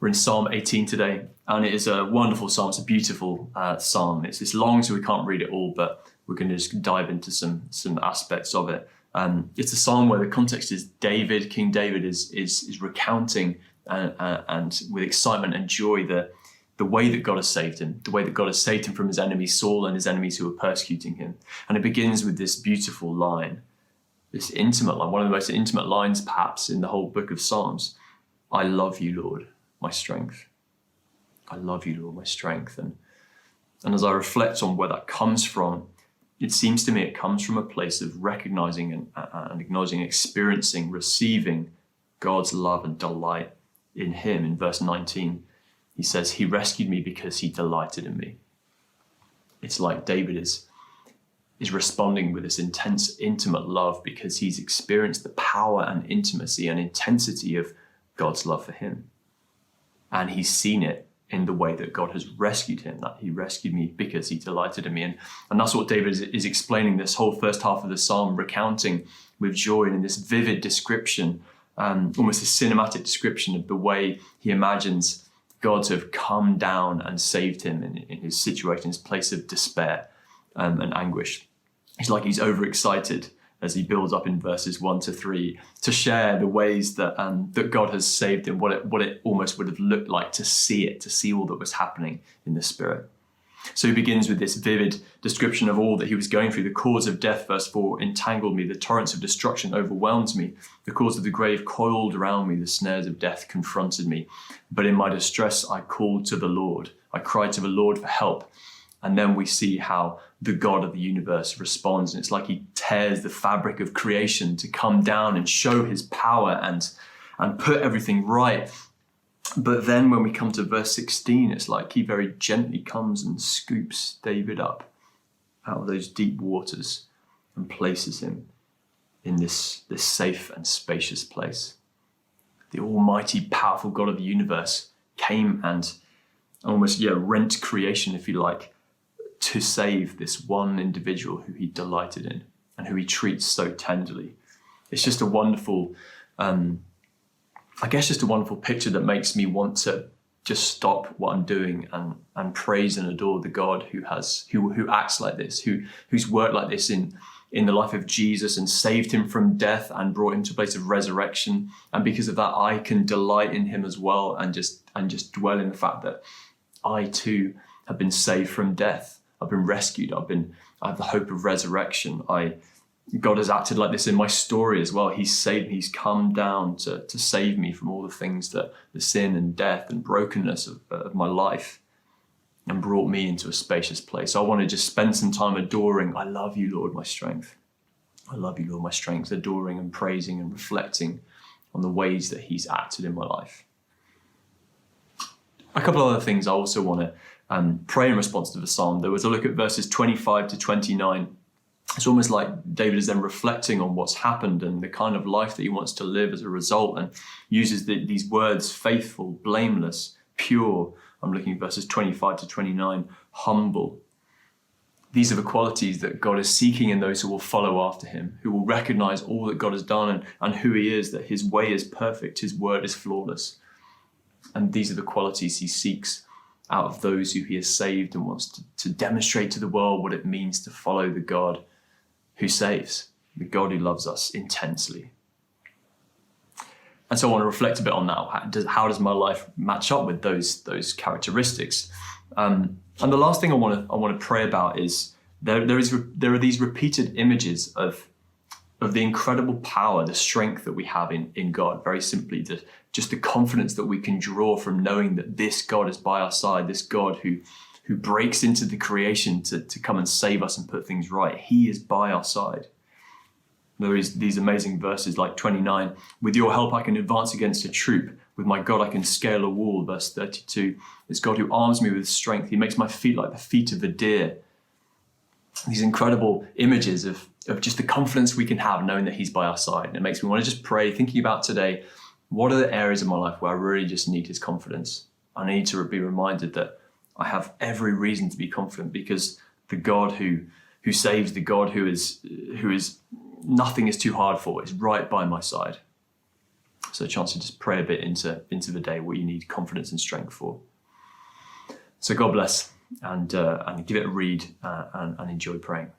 We're in Psalm 18 today, and it is a wonderful psalm. It's a beautiful psalm. It's long, so we can't read it all, but we're going to just dive into some aspects of it. It's a psalm where the context is David. King David is recounting and with excitement and joy the way that God has saved him, the way that God has saved him from his enemy Saul and his enemies who were persecuting him. And it begins with this beautiful line, this intimate line, one of the most intimate lines perhaps in the whole book of Psalms. I love you, Lord, my strength. I love you, Lord, my strength. And as I reflect on where that comes from, it seems to me it comes from a place of recognizing and acknowledging, experiencing, receiving God's love and delight in him. In verse 19, he says, he rescued me because he delighted in me. It's like David is responding with this intense, intimate love because he's experienced the power and intimacy and intensity of God's love for him. And he's seen it in the way that God has rescued him, that he rescued me because he delighted in me. And that's what David is explaining this whole first half of the psalm, recounting with joy and in this vivid description, almost a cinematic description of the way he imagines God to have come down and saved him in his situation, his place of despair and anguish. It's like he's overexcited as he builds up in verses 1-3 to share the ways that that God has saved him, what it almost would have looked like to see all that was happening in the Spirit. So he begins with this vivid description of all that he was going through. The cords of death, verse 4, entangled me. The torrents of destruction overwhelmed me. The cords of the grave coiled around me. The snares of death confronted me. But in my distress, I called to the Lord. I cried to the Lord for help. And then we see how the God of the universe responds. And it's like he tears the fabric of creation to come down and show his power and put everything right. But then when we come to verse 16, it's like he very gently comes and scoops David up out of those deep waters and places him in this safe and spacious place. The almighty, powerful God of the universe came and almost rent creation, if you like, to save this one individual who he delighted in and who he treats so tenderly. It's just a wonderful, just a wonderful picture that makes me want to just stop what I'm doing and praise and adore the God who acts like this, who's worked like this in the life of Jesus and saved him from death and brought him to a place of resurrection. And because of that, I can delight in him as well and just dwell in the fact that I too have been saved from death. I've been rescued. I have the hope of resurrection. God has acted like this in my story as well. He's saved me. He's come down to save me from all the things that the sin and death and brokenness of my life and brought me into a spacious place. So I want to just spend some time adoring. I love you, Lord, my strength. I love you, Lord, my strength, adoring and praising and reflecting on the ways that he's acted in my life. A couple of other things I also want to pray in response to the psalm. There was a look at verses 25-29. It's almost like David is then reflecting on what's happened and the kind of life that he wants to live as a result, and uses these words: faithful, blameless, pure. I'm looking at verses 25-29, humble. These are the qualities that God is seeking in those who will follow after him, who will recognize all that God has done and who he is, that his way is perfect, his word is flawless. And these are the qualities he seeks out of those who he has saved and wants to demonstrate to the world what it means to follow the God who saves, the God who loves us intensely. And so I want to reflect a bit on that. How does my life match up with those characteristics? And the last thing I want to pray about is there are these repeated images of the incredible power, the strength that we have in God. Very simply, just the confidence that we can draw from knowing that this God is by our side, this God who breaks into the creation to come and save us and put things right. He is by our side. There is these amazing verses like 29, with your help I can advance against a troop. With my God I can scale a wall, verse 32. It's God who arms me with strength. He makes my feet like the feet of a deer. These incredible images of just the confidence we can have knowing that he's by our side. And it makes me want to just pray, thinking about today, what are the areas of my life where I really just need his confidence? I need to be reminded that I have every reason to be confident because the God who saves, the God who is nothing is too hard for, is right by my side. So a chance to just pray a bit into the day, what you need confidence and strength for. So God bless, and give it a read and enjoy praying.